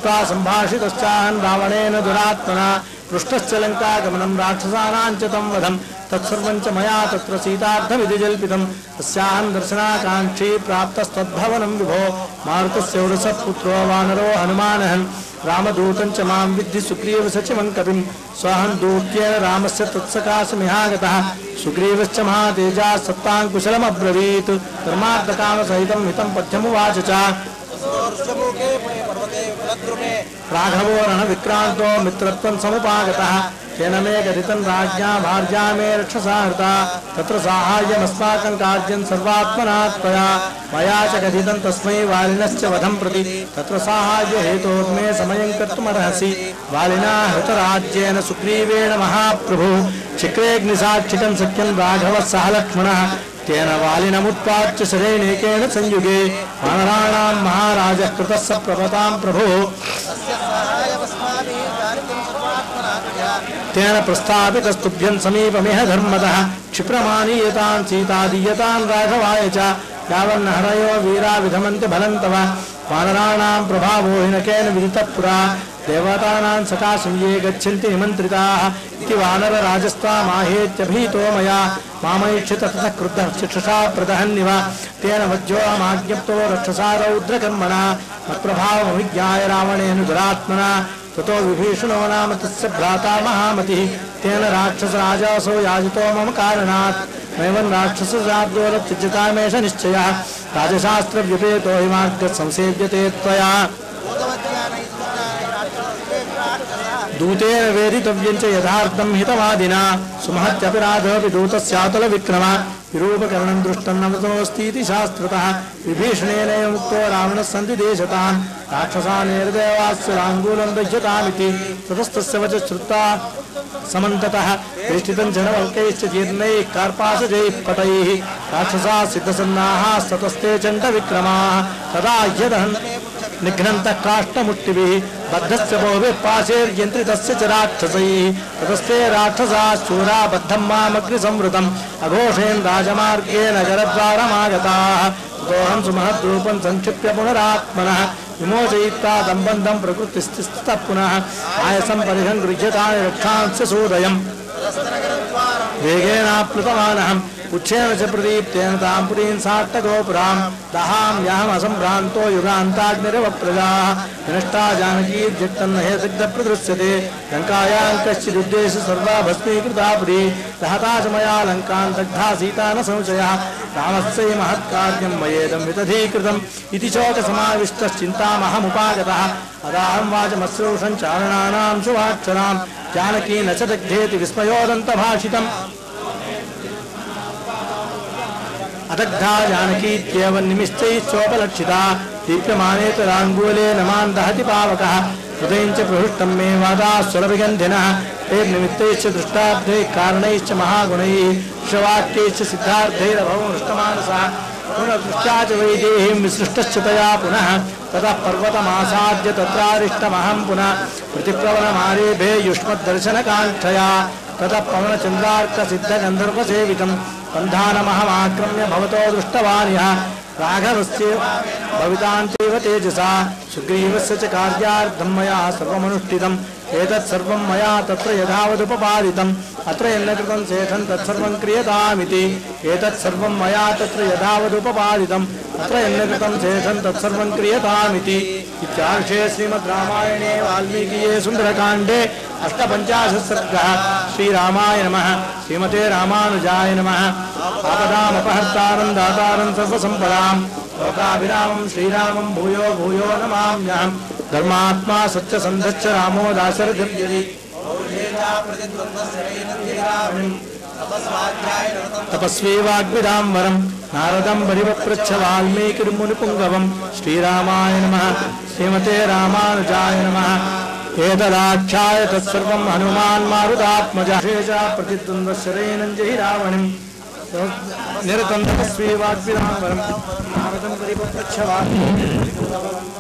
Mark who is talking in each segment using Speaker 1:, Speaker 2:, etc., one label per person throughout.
Speaker 1: श्रुत्वा सम्भाषितश्चाहं रावणेन दुरात्मना पृष्ठश्च लङ्कागमनं राक्षसानां च तं वधं तत्सर्वं च मया तत्र सीतार्थमिति जल्पितं तस्याहं दर्शनाकाङ्क्षी प्राप्तस्तद्भवनं विभो मारुतस्य उरसः पुत्रो वानरो हनुमानः रामदूतं च मां विद्धि सुग्रीवसचिवं कविं स्वहं दूत्येन रामस्य तत्सकाशमिहागतः सुग्रीवश्च महातेजा सत्ताङ्कुशलमब्रवीत् धर्मार्थकामसहितं हितं पथ्यमुवाच च राघवो रणविक्रान्तो मित्रत्वं समुपागतः तेन मे कथितं राज्ञा भार्या मे रक्षसा हृता तत्र साहाय्यमस्माकं कार्यं सर्वात्मना त्वया मया च कथितं तस्मै वालिनश्च वधं प्रति तत्र साहाय्यहेतोर्मे समयं कर्तुमर्हसि वालिना हृतराज्येन सुग्रीवेण महाप्रभुः चिक्रेऽग्निसाक्षिकं सख्यं राघवः सह लक्ष्मणः तेन वालिनमुत्पाच्य शरेणेकेन संयुगे वानराणां महाराजः कृतः स प्रभतां प्रभो तेन प्रस्थापितस्तुभ्यं समीपमिह धर्मतः क्षिप्रमानीयतां सीतादीयतां राघवाय च यावन्न हरयो वीरा विधमन्ति बलं तव वानराणां प्रभावो हिनकेन विदितः पुरा देवतानां सकाशं ये गच्छन्ति निमन्त्रिताः इति वानरराजस्त्वामाहेत्यभीतो मया मामैक्षित ततः क्रुद्धः शिक्षसा प्रदहन्निव तेन वज्रोऽहमाज्ञप्तो रक्षसा रौद्रकर्मणा मत्प्रभावमभिज्ञाय रावणेन दुरात्मना ततो विभीषणो नाम तस्य भ्राता महामतिः तेन राक्षसराजासो याजितो मम कारणात् नैवं राक्षसजाद्योलत्यज्यतामेष निश्चयः राजशास्त्रव्यपेतो हि मार्गः संसेव्यते त्वया दूतेन वेदितव्यं च यथार्थं हितवादिना सुमहत्यपराधोऽपि दूतस्यातुल विक्रम विरूपकरणं दृष्टं नवतोऽस्तीति शास्त्रतः विभीषणेन मुक्तो रावणः सन्ति देशतान् राक्षसानेर्देवास्य लाङ्गूलं दह्यतामिति ततस्तस्य वच श्रुत्वा समन्ततः वेष्टितं जनवल्कैश्च जीर्णैः कार्पासजैः पटैः राक्षसाः सिद्धसन्नाहास्ततस्ते चण्डविक्रमाः तदा ह्यदहन् निघ्नन्तः काष्ठमुष्टिभिः बद्धस्य बहुभिः पाशैर्यन्त्रितस्य च राक्षसैः ततस्ते राक्षसाः शूरा बद्धं मामग्निसंवृतम् अघोषेण राजमार्गेण नगरद्वारमागताः ततोऽहं सुमहद्रूपं संक्षिप्य पुनरात्मनः विमोचयित्वा दम्बन्धं प्रकृतिस्थितः पुनः आयसं परिहं गृह्यतानि रक्षांस्य सूदयम् वेगेनाप्लुतमानहम् उच्छेन च प्रदीप्तेन तां पुरीं साट्टगोपुरां दहाम्यहमसम्भ्रान्तो युगान्ताग्निरवप्रजाः विनष्टा जानकीर्जट्टन्न हेतग्धप्रदृश्यते लङ्कायां कश्चिदुद्देश्य सर्वा भस्मीकृता पुरी दहता च मया लङ्कां दग्धा सीता न संशयः रामस्य महत्कार्यं मयेदं विदधीकृतम् इति शोकसमाविष्टश्चिन्तामहमुपागतः अदाहं वाचमश्रूषं चारणानां शुभाक्षरां जानकी न च दग्धेति विस्मयोदन्तभाषितम् अदग्धा जानकीत्येव निमिश्चैश्चोपलक्षिता दीप्यमाने तदाङ्गूलेन मां दहति पावकः हृदयं च प्रहृष्टं मे वादास्वरविगन्धिनः तैर्निमित्तैश्च दृष्टार्थैः कारणैश्च महागुणैः श्रवाक्यैश्च सिद्धार्थैरभवं हृष्टमानसः पुनर्दृष्ट्या च वैदेहीं विसृष्टश्च तया पुनः ततः पर्वतमासाद्य तत्रारिष्टमहं पुनः प्रतिप्रवनमारेभे युष्मद्दर्शनकाङ्क्षया ततः पवनचन्द्रार्कसिद्धगन्धर्वसेवितं बन्धानमहमाक्रम्य भवतो दृष्टवान् यः राघवस्य भवितान्तेव तेजसा सुग्रीवस्य च कार्यार्थं मया सर्वमनुष्ठितम् एतत् सर्वं मया तत्र यथावदुपपादितम् अत्र यन्न कृतं शेषं तत्सर्वं क्रियतामिति एतत् सर्वं मया तत्र यथावदुपपादितम् अत्र यन्न कृतं शेषं तत्सर्वं क्रियतामिति इत्यार्षे श्रीमद् रामायणे वाल्मीकिये सुन्दरकाण्डे 58 सर्गः श्रीरामाय नमः श्रीमते रामानुजाय नमः आपदामपहर्तारं दातारं सर्वसम्पदां लोकाभिरामं श्रीरामं भूयो भूयो नमाम्यहम् धर्मात्मा सत्यसन्धश्च रामो दाशरथिर्यदि तपस्वी वाग्विदाम्बरं नारदं परिवप्रच्छ वाल्मीकिर्मुनिपुङ्गवं श्रीरामाय नमः श्रीमते रामानुजाय नमः एतदाख्याय तत्सर्वं हनुमान् मारुतात्मजः प्रतिद्वन्द्वशरेणं जहि रावणं निरतं तपस्वी वाग्विदाम्बरं नारदं परिवप्रच्छ वाल्मीकिर्मुनिपुङ्गवम्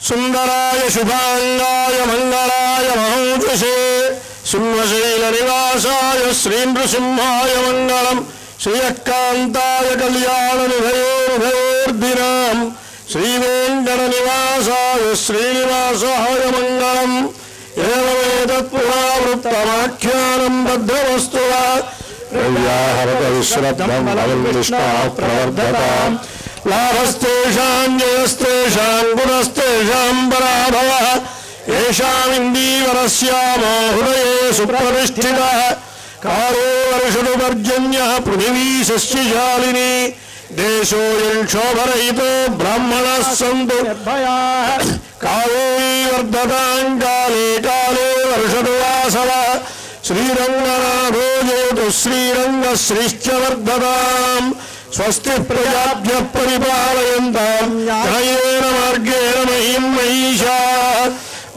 Speaker 2: सुंदराय शुभांगाय मंगलाय महौजसे सुन्वशैलनिवासाय श्रीनृसिंहाय मंगलम्। శ్రీయకాంతాయ కళ్యాణ నిధయోర్దినాం శ్రీవేంకట నివాసాయ శ్రీనివాసాయ మంగళం ఏతత్పురావృత్తమాఖ్యానం బద్ధవస్తువా రవ్యాహరత విశ్రబ్ధం బలవిష్ణాః ప్రవర్ధతాం లాభస్తేషాం జయస్తేషాం గుణస్తేషాం పరాభవః ఏషామిందీవరస్యామో హృదయే సుప్రతిష్ఠితః కాలో వర్షతు పర్జన్యః పృథివీ సస్యశాలినీ దేశోऽयं శోభరహితో బ్రాహ్మణాः సంతు కాళే వర్ధతాం కాలే కాలే వర్షతు వాసవః శ్రీరంగనాథో జయతు శ్రీరంగశ్రీశ్చ వర్ధతాం స్వస్తి ప్రజాభ్యః పరిపాలయంతాం న్యాయేన మార్గేణ మహిం మహిషాః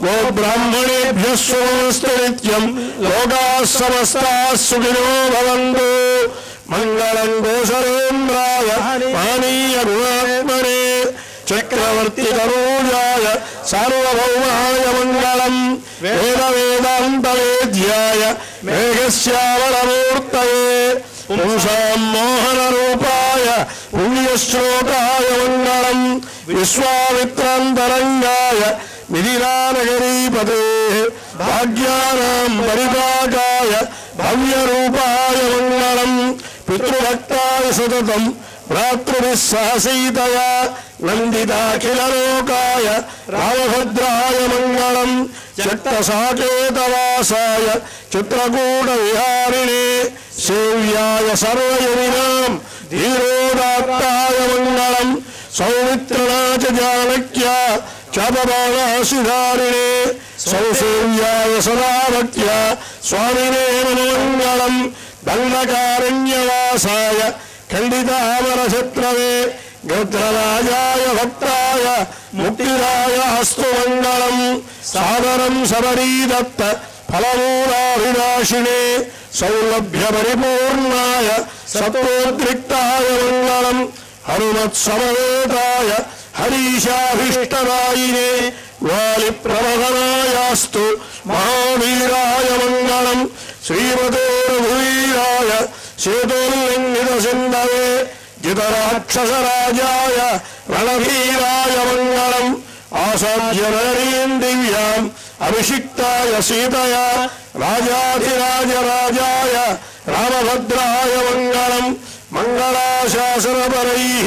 Speaker 2: గో బ్రాహ్మణేభ్యः శుభమస్తు నిత్యం లోకాः సమస్తాः సుఖినో భవంతు మంగళం గోసరేంద్రాయ మహనీయ గుణాత్మనే చక్రవర్తి తనూజాయ సార్వభౌమాయ మంగళం వేద వేదాంత వేద్యాయ మేఘశ్యామలమూర్తయే పుంసాం మోహన రూపాయ పుణ్యశ్లోకాయ మంగళం విశ్వామిత్రాంతరంగాయ మిథిలానగరీపతే భాగ్యానాం పరిపాకాయ భవ్యరూపాయ మంగళం పితృభక్తాయ సతతం భ్రాతృభిः సహ సీతయా నందితాఖిలలోకాయ రామభద్రాయ మంగళం చక్రసాకేతవాసాయ చిత్రకూటవిహారిణే సేవ్యాయ సర్వయమినాం ధీరోదాత్తాయ మంగళం సౌమిత్రనాచ జానక్య చాపబాణాసిధారిణే సౌసేవ్యాయ సదాభక్త్య స్వామినే మంగళం దండకారణ్యవాసాయ ఖండితామరశత్రవే గద్రరాజాయ భక్తాయ ముక్తిరాయ హస్తు మంగళం సాదరం శబరీదత్త ఫలమూలాభినాశినే సౌలభ్య పరిపూర్ణాయ సత్వోద్రిక్తాయ మంగళం హనుమత్సమవేతాయ హరీశాభీష్టదాయినే వాలి ప్రవహనాయాస్తు మహావీరాయ మంగళం శ్రీమతే రఘువీరాయ సేతోల్లంఘిత సింధవే జితరాక్షసరాజాయ రణధీరాయ మంగళం ఆసాధ్య నగరీం దివ్యాం అభిషిక్తాయ సీతయా రాజాధిరాజరాజాయ రామభద్రాయ మంగళం మంగళాశాసనపరైః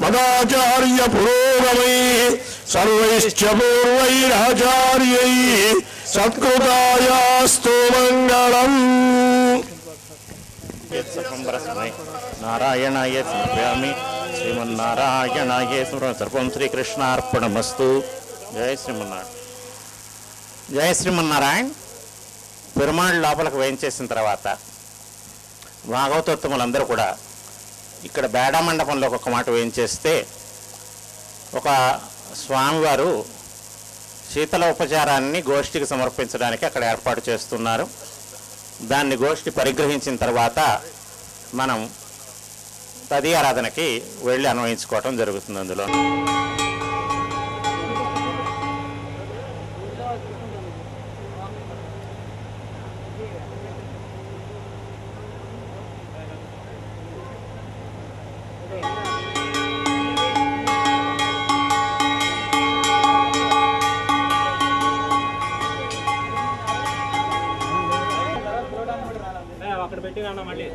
Speaker 2: మదాచార్య పురోగమైః సర్వైశ్చ పూర్వైరాచార్యైః సత్కృతాయాస్తు మంగళం.
Speaker 3: నారాయణాయ సమర్పయామి శ్రీమన్నారాయణాయ సర్వం శ్రీకృష్ణార్పణమస్తు. జయ శ్రీమన్నారాయణ. జయ శ్రీమన్నారాయణ. పెరుమాళ్ లోపలికి వేయించేసిన తర్వాత భాగవతోత్తములందరూ కూడా ఇక్కడ బేడా మండపంలో ఒక మాట వేయించేస్తే ఒక స్వామివారు శీతల ఉపచారాన్ని గోష్ఠికి సమర్పించడానికి అక్కడ ఏర్పాటు చేస్తున్నారు. దాన్ని గోష్ఠి పరిగ్రహించిన తర్వాత మనం తదీయారాధనకి వెళ్ళి అన్వయించుకోవటం జరుగుతుంది. అందులో
Speaker 4: అక్కడ పెట్టి మళ్ళీ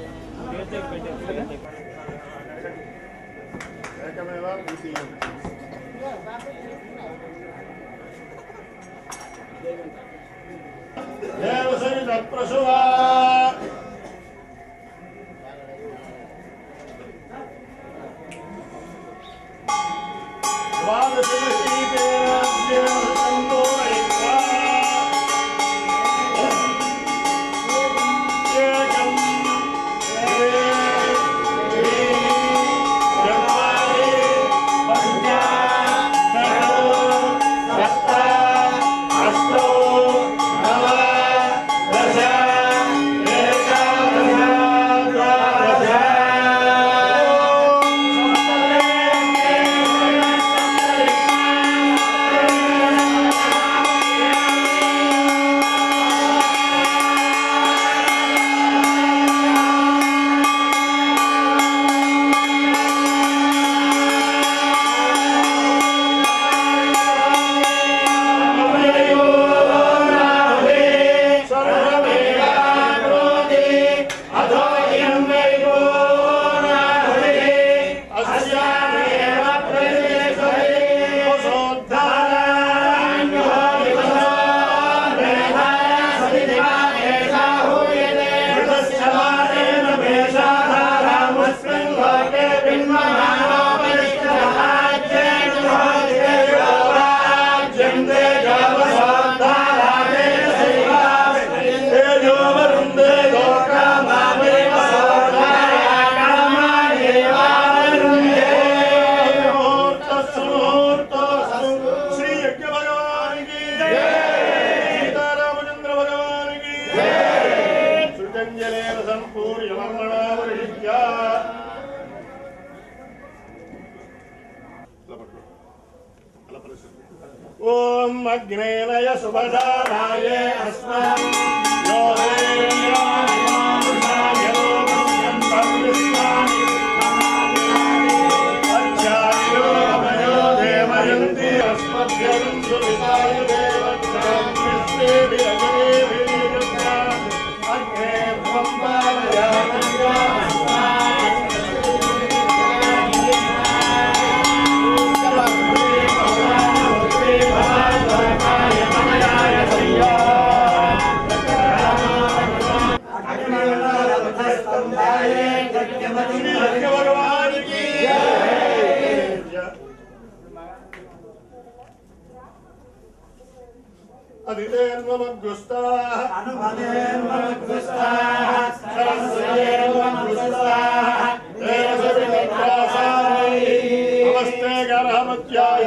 Speaker 2: ఓం అగ్నేనయ సుభదానాయే అస్మత్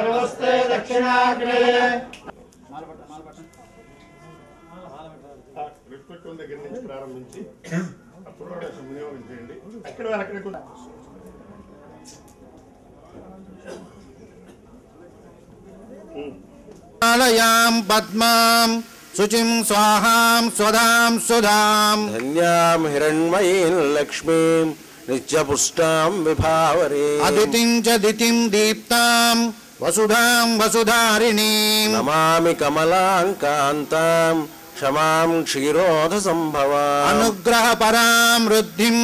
Speaker 1: నమస్తే దక్షిణాగ్నే
Speaker 2: దగ్గర నుంచి ప్రారంభించి అప్పుడు వినియోగం చేయండి. అక్కడ
Speaker 4: ఆలయాం పద్మాం శుచిం స్వాహాం స్వధాం సుధాం
Speaker 2: ధన్యాం హిరణ్మయీం లక్ష్మీం నిత్యపుష్టాం విభావరే
Speaker 4: అదితిం చ దితిం దీప్తాం వసుధాం వసుధారిణీం
Speaker 2: నమామి కమలాం కాంతాం క్షమాం క్షీరోధ సంభవాం
Speaker 4: అనుగ్రహ పరాం వృద్ధిం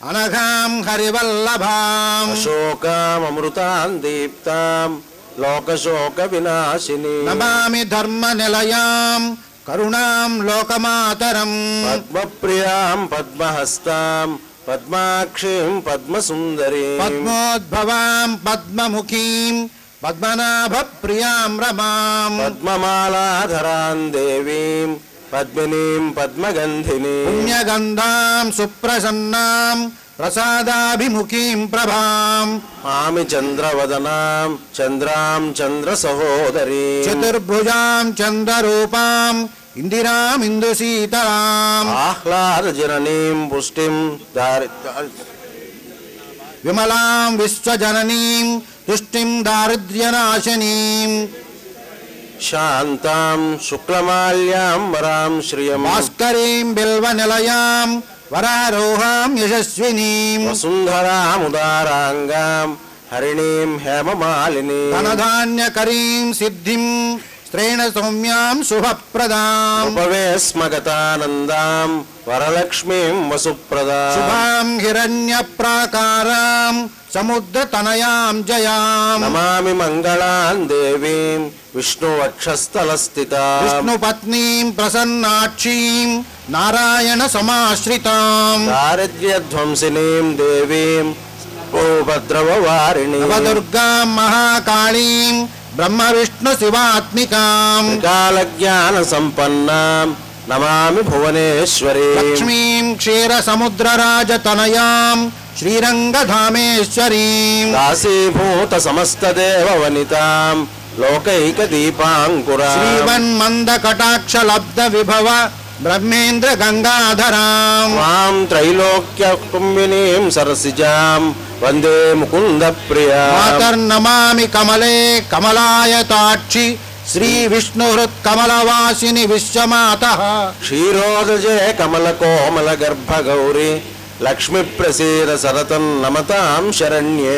Speaker 4: అనఘాం హరివల్లభాం
Speaker 2: అశోకాం అమృతాం దీప్తాం లోకశోక వినాశిని
Speaker 4: నమామి ధర్మ నిలయాం కరుణాం లోకమాతరం
Speaker 2: పద్మప్రియాం పద్మహస్తాం పద్మాక్షీం పద్మసుందరీం
Speaker 4: పద్మోద్భవాం పద్మముఖీం పద్మనాభ ప్రియాం రమాం
Speaker 2: పద్మమాలాధరాం దేవీం పద్మినీం పద్మగంధినీం
Speaker 4: పుణ్యగంధాం సుప్రసన్నాం ప్రసాదాభిముఖీం ప్రభాం
Speaker 2: ఆమి చంద్రవదనాం చంద్రాం చంద్ర సహోదరీ
Speaker 4: చతుర్భుజాం చంద్రరూపాం ఇందిరాం ఇందుశీతలాం
Speaker 2: ఆహ్లాదజననీం పుష్టిం
Speaker 4: విమలాం విశ్వజననీం తుష్టిం దారిద్ర్యనాశనీం
Speaker 2: శాంతాం శుక్లమాల్యాం వరాం శ్రియం
Speaker 4: భాస్కరీం బిల్వనిలయాం వరారోహాం యశస్వినీం
Speaker 2: వసుంధరాముదారాంగాం హరిణీం హేమమాలినీం
Speaker 4: ధనధాన్యకరీం సిద్ధిం స్త్రేణ సౌమ్యాం శుభప్రదాం
Speaker 2: ఉపవేస్మగతానందాం వరలక్ష్మీం వసుప్రదాం
Speaker 4: శుభాం హిరణ్యప్రాకారాం సముద్రతనయాం జయాం
Speaker 2: నమామి మంగళాం దేవీం విష్ణువక్షస్థలస్థితాం
Speaker 4: విష్ణుపత్నీం ప్రసన్నాక్షీం నారాయణ సమాశ్రితాం
Speaker 2: దారిద్ర్యధ్వంసినీం దేవీం ఉపద్రవవారిణీం
Speaker 4: నవదుర్గాం మహాకాళీం బ్రహ్మ విష్ణు శివాత్మికాం
Speaker 2: కాలజ్ఞాన సంపన్నాం నమామి భువనేశ్వరీం
Speaker 4: లక్ష్మీం క్షీరసముద్రరాజతనయాం శ్రీరంగధామేశ్వరీం
Speaker 2: దాసీభూత సమస్తదేవవనితాం లోకైకదీపాంకురాం
Speaker 4: శ్రీవన్మందకటాక్షలబ్ధ విభవ బ్రహ్మేంద్ర గంగాధరాం
Speaker 2: మాం త్రైలోక్య కుంభినీం సరసిజాం వందే ముకుంద ప్రియాం
Speaker 4: మాతర్నమామి కమలే కమలాయతాక్షి శ్రీ విష్ణుహృత్కమలవాసిని విశ్వమాతః
Speaker 2: క్షీరోదజే కమల కోమల గర్భ గౌరి లక్ష్మి ప్రసీద సరతం నమతాం శరణ్యే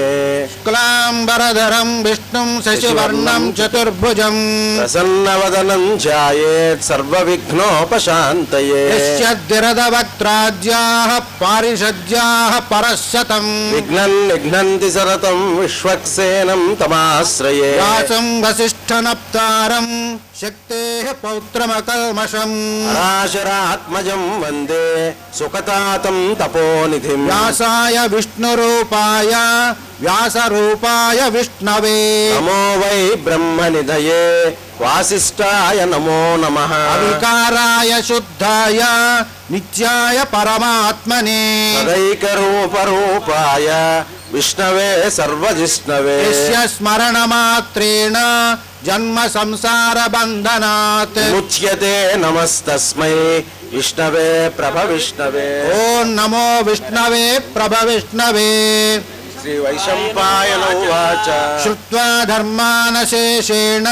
Speaker 4: శుక్లాంబరధరం విష్ణుం శశివర్ణం చతుర్భుజం
Speaker 2: ప్రసన్నవదనం ధ్యాయేత్ సర్వవిఘ్నోపశాంతయే
Speaker 4: యస్యద్విరదవక్త్రాజ్యాః పారిషద్యాః పరశతం
Speaker 2: విఘ్నం నిఘ్నంతి సరతం విశ్వక్సేనం తమాశ్రయే
Speaker 4: వ్యాసం వసిష్ఠనప్తారం శక్తేః పౌత్రమకల్మషం
Speaker 2: పరాశరాత్మజం వందే సుఖతాతం తపోనిధిం
Speaker 4: వ్యాసాయ విష్ణురూపాయ వ్యాసరూపాయ విష్ణవే
Speaker 2: నమో వై బ్రహ్మనిధయే వాసిష్ఠాయ నమో నమః
Speaker 4: అవికారాయ శుద్ధాయ నిత్యాయ పరమాత్మనే
Speaker 2: సదైకరూపరూపాయ విష్ణవే సర్వజిష్ణవే
Speaker 4: యస్య స్మరణమాత్రేణ జన్మ సంసార బంధనాత్
Speaker 2: ముచ్యతే నమస్తస్మై విష్ణవే ప్రభ విష్ణవే
Speaker 4: ఓం నమో విష్ణవే ప్రభ విష్ణవే
Speaker 2: శ్రీ వైశంపాయన ఉవాచ
Speaker 4: శ్రుత్వా ధర్మానశేషేణ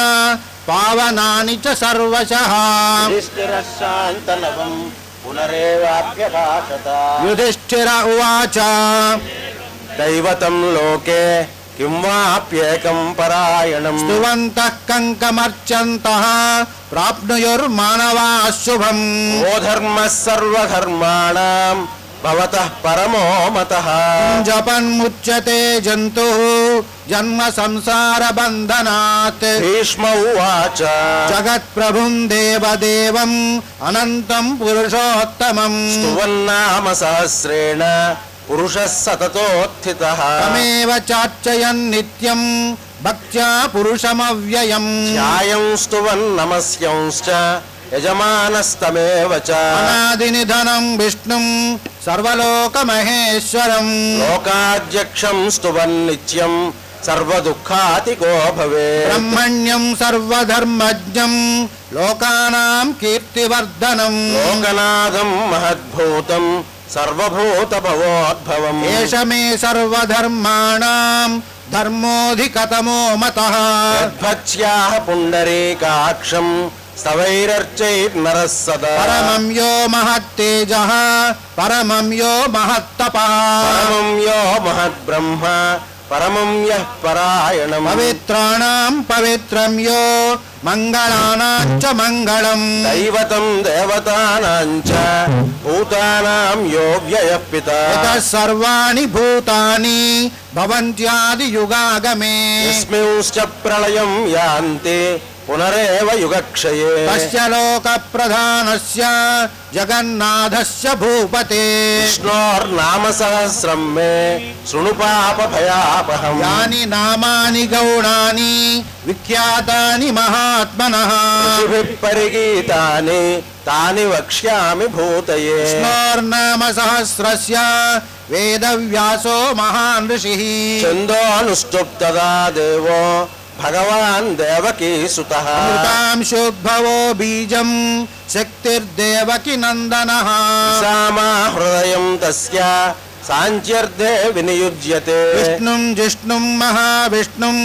Speaker 4: పావనాని చ సర్వశః.
Speaker 3: యుధిష్ఠిరశాంతనవం పునరేవాప్యభాషత.
Speaker 4: యుధిష్ఠిర ఉవాచ
Speaker 5: దైవతం లోకే కిం వాప్యేకం పరాయణం.
Speaker 4: స్తువంతః కంకమర్చంతః ప్రాప్నుయుర్మానవాః శుభం.
Speaker 5: ఓ ధర్మః సర్వధర్మాణాం భవతః పరమో మతః.
Speaker 4: జపన్ముచ్యతే జంతుః జన్మ సంసార బంధనాత్.
Speaker 5: భీష్మ ఉవాచ
Speaker 4: జగత్ప్రభుం దేవదేవం అనంతం పురుషోత్తమం.
Speaker 5: స్తువన్నామ సహస్రేణ పురుషः సతతోత్థితః.
Speaker 4: తమేవ చార్చయన్ నిత్యం భక్త్యా పురుషమవ్యయం.
Speaker 5: ధ్యాయం స్తువన్ నమస్యంశ్చ యజమానస్తమేవ చ.
Speaker 4: అనాదినిధనం విష్ణుం సర్వలోకమహేశ్వరం.
Speaker 5: లోకాధ్యక్షం స్తువన్ నిత్యం సర్వదుఃఖాతికో భవేత్.
Speaker 4: బ్రహ్మణ్యం సర్వధర్మజ్ఞం లోకానాం కీర్తివర్ధనం.
Speaker 5: లోకనాథం మహద్భూతం సర్వభూతభవోద్భవం.
Speaker 4: ఏష మే సర్వధర్మాణాం ధర్మోధికతమో మతః.
Speaker 5: యద్భక్ష్యాః పుండరీకాక్షం స్తవైరర్చైర్నరः సదా.
Speaker 4: పరమం యో మహత్తేజః పరమం యో మహత్తపః.
Speaker 5: పరమం యో మహద్బ్రహ్మ పరమం యః పరాయణం.
Speaker 4: పవిత్రాణాం పవిత్రం యో మంగళానాం చ మంగళం.
Speaker 5: దైవతం దేవతానాం చ భూతానాం యో వ్యయః పితా.
Speaker 4: యతః సర్వాణి భూతాని భవంత్యాది యుగాగమే.
Speaker 5: యస్మింశ్చ ప్రళయం యాంతి పునరేవ యుగక్షయే.
Speaker 4: తస్య లోక ప్రధానస్య జగన్నాథస్య భూపతే.
Speaker 5: విష్ణోర్నామ సహస్రం మే శృణు పాపభయాపహం.
Speaker 4: యాని నామాని గౌణాని విఖ్యాతాని మహాత్మనః.
Speaker 5: ఋషిభిః పరిగీతాని తాని వక్ష్యామి భూతయే.
Speaker 4: విష్ణోర్నామ సహస్రస్య వేదవ్యాసో మహాన్ ఋషిః.
Speaker 5: ఛందోనుష్టుప్తదా దేవో భగవాన్ దేవకీసుతః.
Speaker 4: అమృతాంశోద్భవో బీజం శక్తిర్దేవకి నందనః.
Speaker 5: సామా హృదయం తస్య సాంచ్యర్థే వినియుజ్యతే.
Speaker 4: విష్ణుం జిష్ణుం మహావిష్ణుం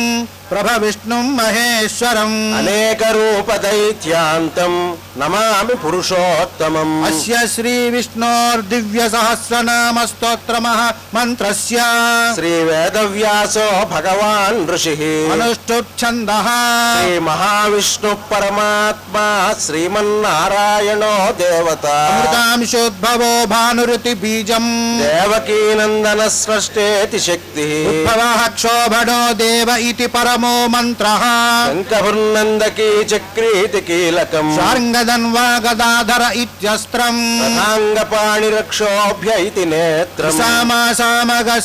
Speaker 4: ప్రభవిష్ణుం మహేశ్వరం.
Speaker 5: అనేక రూప దైత్యాంతం నమామి పురుషోత్తమం.
Speaker 4: అస్య శ్రీ విష్ణోర్దివ్య సహస్రనామ స్తోత్రమః మంత్రస్య
Speaker 5: శ్రీ వేదవ్యాసో భగవాన్ ఋషిః.
Speaker 4: అనుష్ఠుచ్ఛందః.
Speaker 5: శ్రీ మహావిష్ణు పరమాత్మా శ్రీమన్నారాయణో దేవత.
Speaker 4: అమృతాంశోద్భవో భానురుతి బీజం.
Speaker 5: దేవకీనందన స్రష్టేతి శక్తి.
Speaker 4: ఉద్భవః క్షోభణో దేవ ఇతి పరమో మంత్రః.
Speaker 5: శంఖభుర్నందకీ చక్రీతి కీలకం.
Speaker 4: శార్ంగదన్వా గదాధర ఇత్యస్త్రం.
Speaker 5: రథాంగపాణిరక్షోభ్య ఇతి నేత్రం.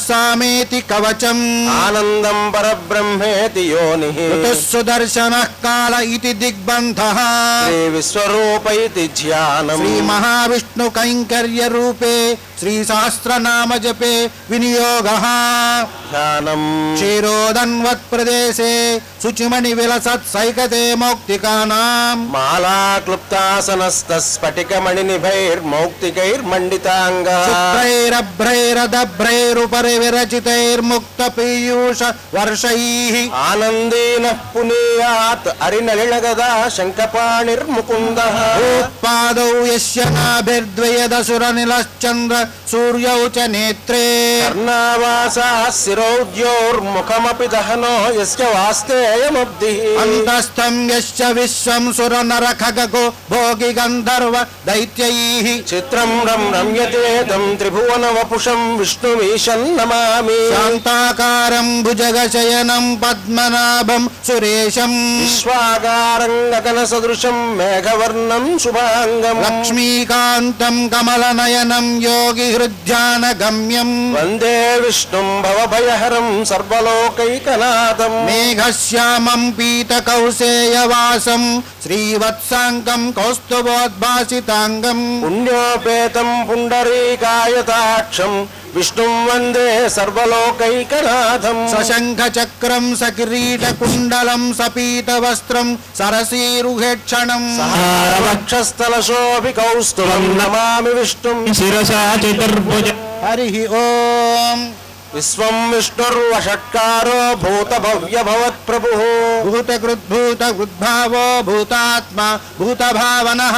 Speaker 4: సామేతి కవచం.
Speaker 5: ఆనందం పరబ్రహ్మేతి యోనిః.
Speaker 4: ఋతుః సుదర్శనః కాల ఇతి దిగ్బంధః.
Speaker 5: శ్రీ విశ్వరూప ఇతి ధ్యానం.
Speaker 4: శ్రీ మహావిష్ణు కైంకర్య రూపే శ్రీ సహస్రనామ జపే వినియోగః.
Speaker 5: ధ్యానం
Speaker 4: క్షీరోదన్వత్ ప్రదేశే శుచిమణి విలసత్ సైకతే మౌక్తికానాం.
Speaker 5: మాలా క్లుప్తాసనస్థ స్ఫటికమణినిభైర్మౌక్తికైర్మండితాంగా.
Speaker 4: శుక్రైరభ్రైరదభ్రైరుపరి విరచితైర్ముక్త పీయూష వర్షైః.
Speaker 5: ఆనందేన పునీయాత్ అరినళినగదా శంఖపాణిర్ముకుందః.
Speaker 4: పాదౌ యస్య నాభిర్ద్వయదసుర నిలశ్చంద్ర సూర్యౌ చ నేత్రే.
Speaker 5: కర్ణావాసా శిరౌద్యోర్ముఖమపి దహనో యస్య వాస్తేయమబ్ధిః.
Speaker 4: అంతస్థం యస్య విశ్వం సుర నర ఖగో భోగి గంధర్వ దైత్యైః.
Speaker 5: చిత్రం రమ్యతే తం త్రిభువన వపుషం విష్ణుమీశం నమామి.
Speaker 4: శాంతాకారం భుజగశయనం పద్మనాభం సురేశం.
Speaker 5: విశ్వాకారం గగన సదృశం మేఘవర్ణం శుభాంగం.
Speaker 4: లక్ష్మీకాంతం కమలనయనం యోగి హృద్యాన గమ్యం.
Speaker 5: వందే విష్ణుం భవభయహరం సర్వలోకైకనాథం.
Speaker 4: మేఘశ్యామం పీత కౌసేయవాసం శ్రీవత్సాంగం కౌస్తుభోద్భాసితాంగం.
Speaker 5: పుణ్యోపేతం పుండరీకాయతాక్షం విష్ణుం వందే సర్వలోకైకనాథం.
Speaker 4: సశంఖ చక్రం సకిరీట కుండలం సపీత వస్త్రం సరసీరుహేక్షణం.
Speaker 5: వక్షస్థల శోభి కౌస్తుభం నమామి విష్ణుం.
Speaker 1: శిరసా చతుర్భుజ
Speaker 4: హరి ఓం
Speaker 5: విశ్వం విష్ణుర్వషట్కారో భూత భవ్య భవత్ ప్రభు
Speaker 4: భూతకృద్భూతకృద్భావో భూతాత్మా భూతభావనః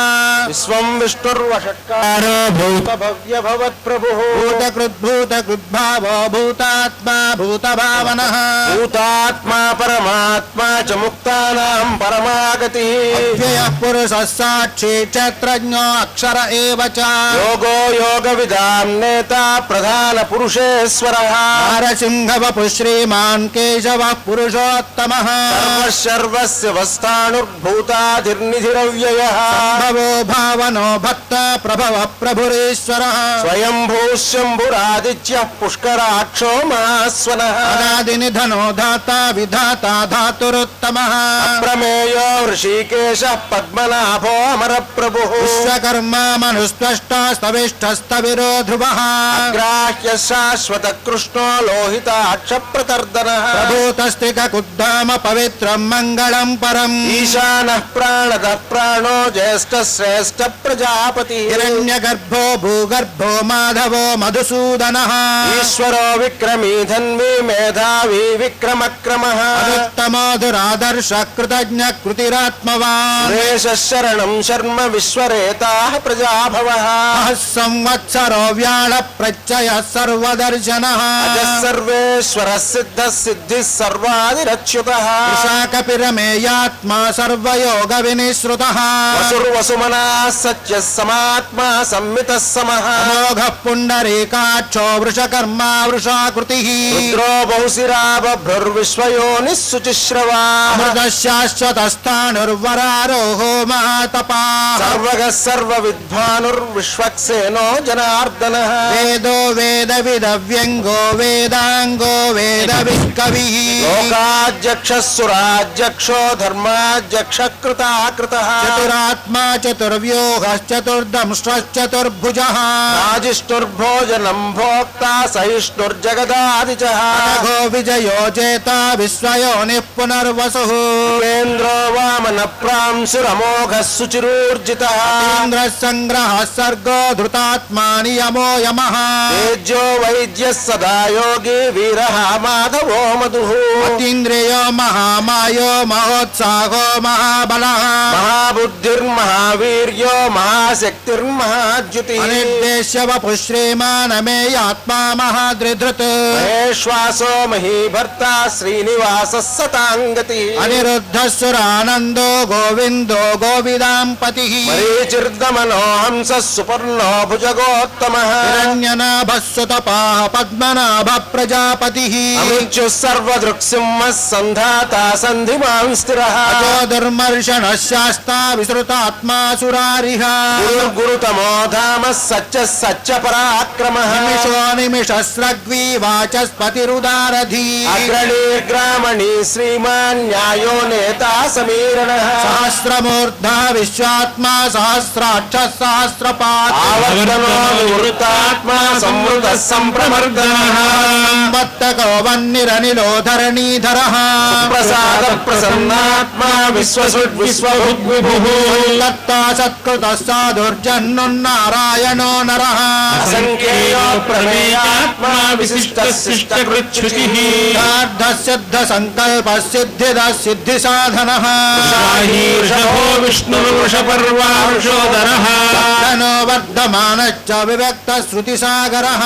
Speaker 5: విశ్వం విష్ణుర్వషట్కారో భూత భవ్య భవత్ ప్రభు
Speaker 4: భూతకృద్భూతకృద్భావో భూతాత్మా భూతభావనః
Speaker 5: భూతాత్మా పరమాత్మా చ ముక్తానాం పరమాగతి
Speaker 4: అవ్యయః పురుషः సాక్షి క్షేత్రజ్ఞో అక్షర ఏవ చ
Speaker 5: యోగో యోగ విదాం నేత ప్రధాన పురుషేశ్వరః
Speaker 4: నారసింహవపుః శ్రీమాన్ కేశవः పురుషోత్తమः
Speaker 5: సర్వస్య వస్థానుర్భూతాధిర్నిధిరవ్యయః
Speaker 4: సంభవో భావనో భక్త ప్రభవ ప్రభురీశ్వరः
Speaker 5: స్వయంభూశంభురాదిత్యః పుష్కరాక్షో మహాస్వనః
Speaker 4: అనాదినిధనో ధాతా విధాతా ధాతురుత్తమः
Speaker 5: ప్రమేయో ఋషికేశః పద్మనాభో అమర ప్రభుః
Speaker 4: విశ్వకర్మా మనుస్త్వష్టా స్తవిష్ఠస్తవిరో ధ్రువः
Speaker 5: గ్రాహ్య శాశ్వత కృష్ణో లోహితాక్ష ప్రతర్దనః
Speaker 4: ప్రభూతస్త్రికకుద్ధామ పవిత్రం మంగళం పరం
Speaker 5: ఈశానః ప్రాణదః ప్రాణో జ్యేష్ఠ శ్రేష్ఠ ప్రజాపతి
Speaker 4: హిరణ్యగర్భో భూగర్భో మాధవో మధుసూదనः
Speaker 5: ఈశ్వరో విక్రమీ ధన్వీ మేధావీ విక్రమక్రమః
Speaker 4: అనుత్తమోధురాదర్శ కృతజ్ఞ కృతిరాత్మవాన్
Speaker 5: దేశः శరణం శర్మ విశ్వరేతాః ప్రజాభవః
Speaker 4: సంవత్సరో వ్యాళ ప్రత్యయ సర్వదర్శనః
Speaker 5: అజः సర్వేశ్వరः సిద్ధः సిద్ధిः సర్వాదిరచ్యుతః
Speaker 4: విశాఖపిరమేయాత్మా సర్వయోగ వినిశ్రుతః
Speaker 5: వసుర్వసుమనాः సత్యः సమాత్మా సంమితः సమః
Speaker 4: అమోఘః పుండరీకాక్షో వృషకర్మా వృషాకృతిః
Speaker 5: రుద్రో బహుశిరా బభ్రుర్విశ్వయోనిः శుచిశ్రవా
Speaker 4: అమృతశాశ్వతస్థానుర్వరారోహో మహాతపాః
Speaker 5: సర్వగः సర్వవిద్వానుర్విశ్వక్సేనో జనార్దనః
Speaker 4: వేదో వేదవిదవ్యంగో వేదాంగో వేదవికవిః
Speaker 5: లోకాధ్యక్షः సురాధ్యక్షో ధర్మాధ్యక్ష కృతాకృతః
Speaker 4: చతురాత్మా చతుర్వ్యూహశ్చతుర్దంశ్చతుర్భుజः
Speaker 5: రాజిష్ణుర్భోజనం భోక్తా సహిష్ణుర్జగదాదిచః
Speaker 4: అనఘో విజయో జేతా విశ్వయోనిః పునర్వసుః
Speaker 5: ఉపేంద్రో వామన ప్రాంశురమోఘः సుచిరూర్జితः
Speaker 4: ఇంద్రः సంగ్రహः సర్గో ధృతాత్మా నియమో యమః
Speaker 5: తేజో వైద్యः సదా యోగి వీరः మాధవో మధుః
Speaker 4: అతీంద్రియో మహామాయో మహోత్సాహో మహాబలః
Speaker 5: మహాబుద్ధిర్మహావీర్యో మహాశక్తిర్మహాద్యుతిః
Speaker 4: అనిర్దేశ్య వపుః శ్రీమానమేయాత్మా మహాద్రిధృత్
Speaker 5: మహేశ్వాసో మహీభర్త శ్రీనివాసः సతాంగతిః
Speaker 4: అనిరుద్ధసురానందో గోవిందో గోవిదాంపతిః
Speaker 5: మరీచిర్దమనో హంసः సుపర్ణో భుజగోత్తమః
Speaker 4: హిరణ్యనాభస్సుతపాః పద్మనాభ ప్రజాపతిః
Speaker 5: అమిచ్యుः సర్వదృక్సింహः సంధాతా సంధిమాన్ స్థిరः
Speaker 4: అజోదుర్మర్షణः శాస్తా విసృతాత్మా సురారిః
Speaker 5: గురుతమో ధామः సత్యः సత్య పరాక్రమः
Speaker 4: నిమిషో నిమిషస్రగ్వీ వాచస్పతిరుదారధీ
Speaker 5: అగ్రణీర్గ్రామణీ శ్రీమాన్ న్యాయో నేతా సమీరణः
Speaker 4: సహస్రమూర్ధా విశ్వాత్మా సహస్రాక్ష సహస్రపాత్
Speaker 5: ఆవర్తనో వివృతాత్మా సంవృతः సంప్రమర్దనः
Speaker 4: వత్తకో వన్నిరనిలో ధరణీధరః
Speaker 5: ప్రసాద ప్రసన్నాత్మా విశ్వభుగ్విభుః
Speaker 4: దత్తా సత్కృతः సాధుర్జన్నున్నారాయణో నరః
Speaker 5: అసంఖ్యేయో ప్రమేయాత్మా విశిష్టः శిష్టకృచ్ఛుతిః
Speaker 4: సిద్ధ సంకల్ప సిద్ధిద సిద్ధి సాధనః
Speaker 5: వృషభో విష్ణుర్వృషపర్వా వృషోదరః
Speaker 4: తనో వర్ధమానశ్చ వివ్యక్త శృతి సాగరః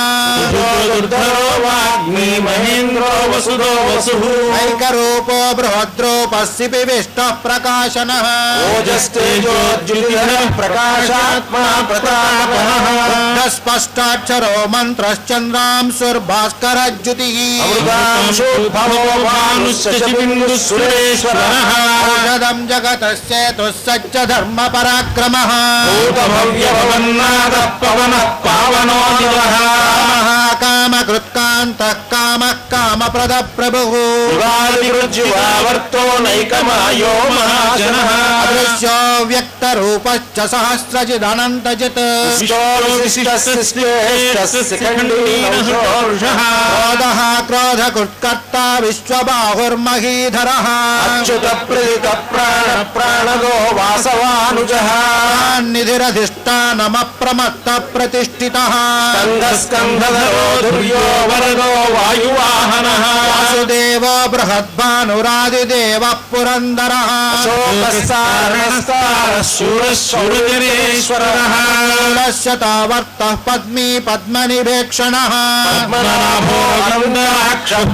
Speaker 5: దుర్ధరో వాగ్మీ మహేంద్రో వసుదో వసుః
Speaker 4: ఐకరూపో బృహద్రూపస్సి విష్ణు ప్రకాశనః
Speaker 5: ఓజస్తేజోజ్యుతిధరః ప్రకాశాత్మా ప్రతాపః
Speaker 4: స్పష్టాక్షరో మంత్రశ్చంద్రాంశుర్భాస్కరజ్యుతిః
Speaker 5: అమృతాంశోద్భవో భానుశ్చశబిందుః సురేశ్వరః
Speaker 4: ఔషధం జగతస్యేతుః సత్య ధర్మ పరాక్రమః
Speaker 5: భూతభవ్యభవన్నాదః పవనః పావనోదివః
Speaker 4: కామకృత్కాంతః కామః కామప్రద ప్రభుః
Speaker 5: యుగాదివృజ్యువావర్తో నైకమాయో మహాజనః
Speaker 4: అదృశ్యో వ్యక్తరూపశ్చ సహస్రచిదనంతజిత్
Speaker 5: విశిష్టः శిఖండీ నౌషోర్షః
Speaker 4: క్రోధః क्रोधकुत्कर्ता विश्वबाहुर्महीधरः
Speaker 5: अच्युत प्रीत प्राण प्राणदो वासवानुजः
Speaker 4: निधिरधिष्ठानमप्रमत्त प्रतिष्ठितः
Speaker 5: स्कन्धस्कन्धधरो धुर्यो वरदो वायुवाहनः
Speaker 4: वासुदेवो बृहद्भानुरादिदेवः पुरन्दरः
Speaker 5: शूरशूरजनेश्वरः
Speaker 4: शूलस्य तावर्तः पद्मी पद्मनिभेक्षणः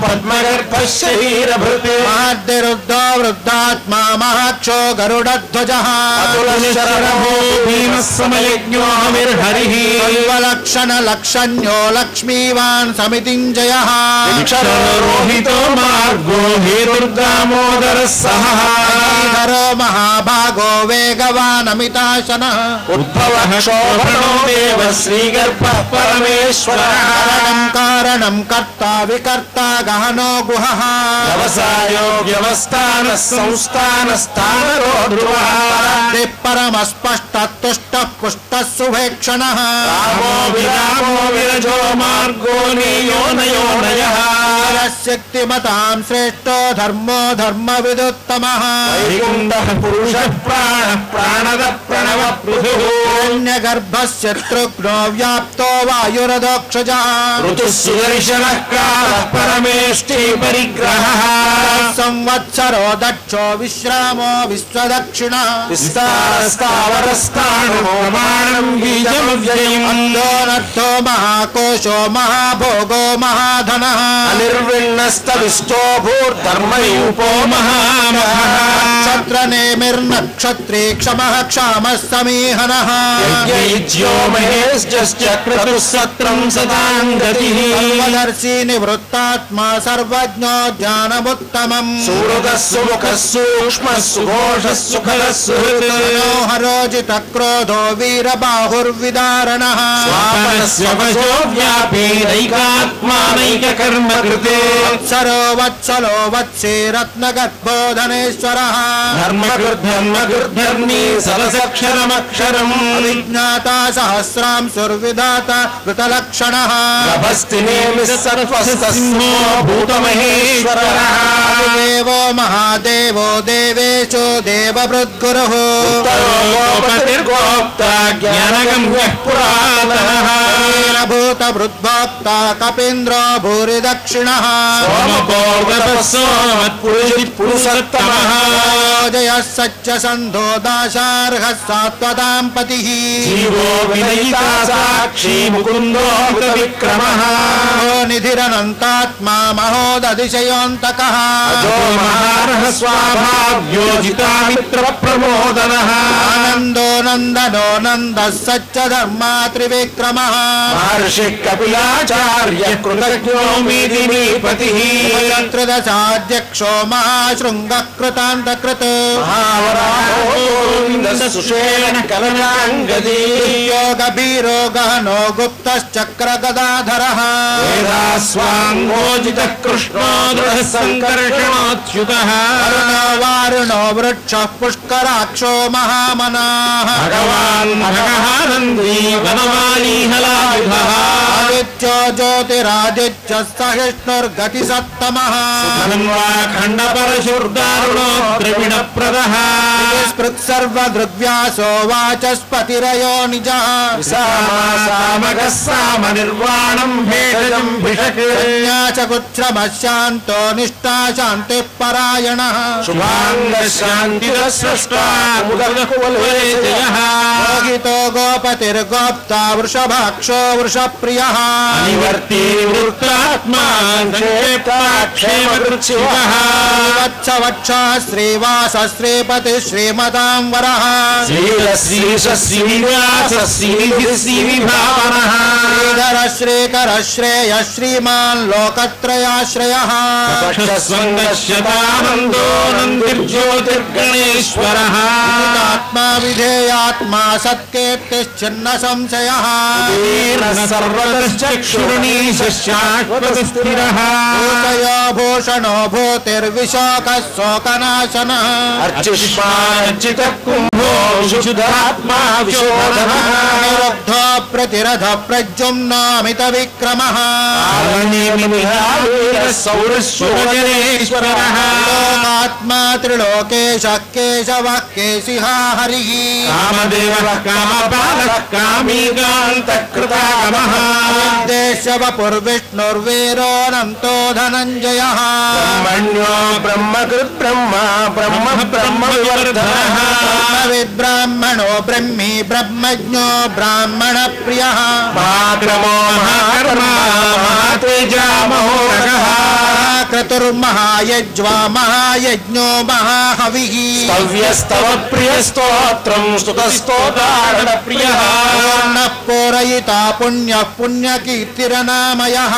Speaker 5: पद्मगर्भः शरीरभृते
Speaker 4: महाद्यरुद्धो वृद्धात्मा महाक्षो गरुडध्वजः
Speaker 5: भीमः समयज्ञो हविर्हरिः
Speaker 4: लक्षणलक्षण्यो लक्ष्मीवान् समितिञ्जयः
Speaker 5: रोहितो मार्गो हेतुर्दामोदरः सहः
Speaker 4: धरो महाभागो वेगवानमिताशनः
Speaker 5: उद्भवः शोभनो देव श्रीगर्भः परमेश्वरः
Speaker 4: कारणं कर्ता विकर्ता गहनो गुहः
Speaker 5: व्यवसायो व्यवस्थानः संस्थानस्थानरो ध्रुवः
Speaker 4: परमस्पष्टतुष्टः पुष्टः सुभेक्षणः
Speaker 5: रामो विरजो मार्गो नियोनयोनयः
Speaker 4: शक्तिमतां श्रेष्ठो धर्मो धर्मविदुत्तमः
Speaker 5: वैकुण्ठः पुरुषः प्राणः प्राणदः प्रणवः पृथुः
Speaker 4: हिरण्यगर्भस्य तृग्नो व्याप्तो वायुरदोक्षजः
Speaker 5: ऋतुः सुदर्शनः कालः परमेष्टि परिग्रहः
Speaker 4: संवत्सरो दक्षो विश्रामो विश्वदक्षिणः
Speaker 5: विस्तारस्तावरस्ताणो प्रमाणं बीजमव्ययम्
Speaker 4: अन्दोनद्धो महाकोशो महाभोगो महाधनः
Speaker 5: अनिर्विण्णस्तविष्टो भूर्धर्मयूपो महामहः
Speaker 4: नक्षत्रनेमिर्नक्षत्रे क्षमः क्षामः समीहनः
Speaker 5: यज्ञो महेश्च क्रतुः सत्रं सदां गतिः
Speaker 4: सर्वदर्शी निवृत्तात्मा सर्वज्ञो ज्ञानमुत्तमम्
Speaker 5: सुहृदः सुमुखः सूक्ष्मः सुघोषः सुखदः सुहृत्
Speaker 4: मनोहरोजितक्रोधो वीरबाहुर्विदारणः
Speaker 5: स्वापनस्य वशो व्यापी नैकात्मानैककर्म कृते
Speaker 4: वत्सरो वत्सलो वत्से रत्नगर्भो धनेश्वरः
Speaker 5: धर्मकृद्धर्मी सरसक्षरमक्षरम्
Speaker 4: विज्ञाता सहस्रांशुर्विधाता कृतलक्षणः
Speaker 5: गभस्तिनेमिः सर्वस्तसिंहो भूतमहेश्वरः
Speaker 4: देवो महादेवो देवेशो देववृद्गुरुः
Speaker 5: गोपतिर्गोप्ता ज्ञानगम्यः पुरातनः
Speaker 4: भूतवृद्भोक्ता कपीन्द्रो भूरिदक्षिणः
Speaker 5: पुरुषोत्तमः
Speaker 4: जयः सच्चसन्धो दाशार्हः सात्वतां पतिः
Speaker 5: जीवो विनयिता साक्षी मुकुन्दो विक्रमः
Speaker 4: निधिरनन्तात्मा महोदधिशयोऽन्तकः
Speaker 5: अजो महारः स्वाभाव्योजिता मित्रप्रमोदनः
Speaker 4: आनन्दो नन्दनो नन्दः सच्च धर्मा त्रिविक्रमः
Speaker 5: महर्षिः कपिलाचार्य कृतज्ञो मेदिनीपतिः
Speaker 4: त्रदशाध्यक्षो महाशृङ्गः कृतान्तकृत्
Speaker 5: सुषेण कलनाङ्गदी
Speaker 4: योगभीरो गहनो गुप्तश्चक्रगदाधरः
Speaker 5: वेदास्वाङ्गोजितः कृष्णो दृढः सङ्कर्षणोच्युतः
Speaker 4: वारुणो वृक्षः पुष्कराक्षो महामनाः
Speaker 5: भगवान् भगहानन्दी वनमाली हलायुधः
Speaker 4: आदित्यो ज्योतिरादित्यः सहिष्णुर्गतिसत्तमः
Speaker 5: खण्डपरशुर्दारुणो द्रविणप्रदः
Speaker 4: स्पृक्सर्वदृग्व्यासो वाचस्पतिरयो निजः
Speaker 5: सामगः सामनिर्वाणम् भेषजम् भिषक्
Speaker 4: च कुच्छ्रमशान्तो निष्ठा शान्तिः परायणः
Speaker 5: शुभाङ्गः शान्तिरः स्रष्टा मुदकुवलयः
Speaker 4: योगितो गोपतिर्गोप्ता वृषभाक्षो वृषप्रियः
Speaker 5: निवर्ती वृत्तात्मा क्षेमकृच्छिवः
Speaker 4: वत्सवक्षः श्रीवास श्रीपतिः श्रीमतां वरः
Speaker 5: श्रीलश्रीशश्रीव्यासश्रीविभावनः
Speaker 4: श्रीधर श्रीकर श्रेयः श्रीमान् लोकत्रयाश्रयः
Speaker 5: स्वङ्गश्यतानन्दो नन्दिर्ज्योतिर्गणेश्वरः
Speaker 4: आत्मा विधेयात्मा सत्कीर्तिश्चिन्न संशयः
Speaker 5: सर्वतश्चक्षुर्णीशश्चाक्षरमक्षरम्
Speaker 4: बाष्पस्थिरः भूषयो भूषणो भूतिर्विशोकः शोकनाशनः
Speaker 5: अर्चिष्मार्चितः कुम्भो विशुद्धात्मा विशोधनः
Speaker 4: निरुद्धो प्रतिरथ प्रद्युम्नामित विक्रमः
Speaker 5: सौरस्वजनेश्वरः
Speaker 4: लोकात्मा त्रिलोकेशः केशवः केशिः हरिः
Speaker 5: कामदेवः कामपालः कामीकान्तकृतागमः
Speaker 4: देशवपुर्विष्णुर्वीरोऽनन्तो धनञ्जयः
Speaker 5: ब्रह्मण्यो ब्रह्मकृत् ब्रह्मा ब्रह्म ब्रह्म विवर्धनः
Speaker 4: ब्रह्मविद्ब्राह्मणो ब्रह्मी ब्रह्मज्ञो ब्राह्मणप्रियः
Speaker 5: महाक्रमो महाकर्मा महातेजा महोरगः
Speaker 4: क्रतुर्महायज्वा महायज्ञो महाहविः
Speaker 5: स्तव्यस्तव प्रियस्तोत्रं स्तुतस्तोतारणप्रियः
Speaker 4: पूर्णः पूरयिता पुण्यः पुण्यकीर्तिरनामयः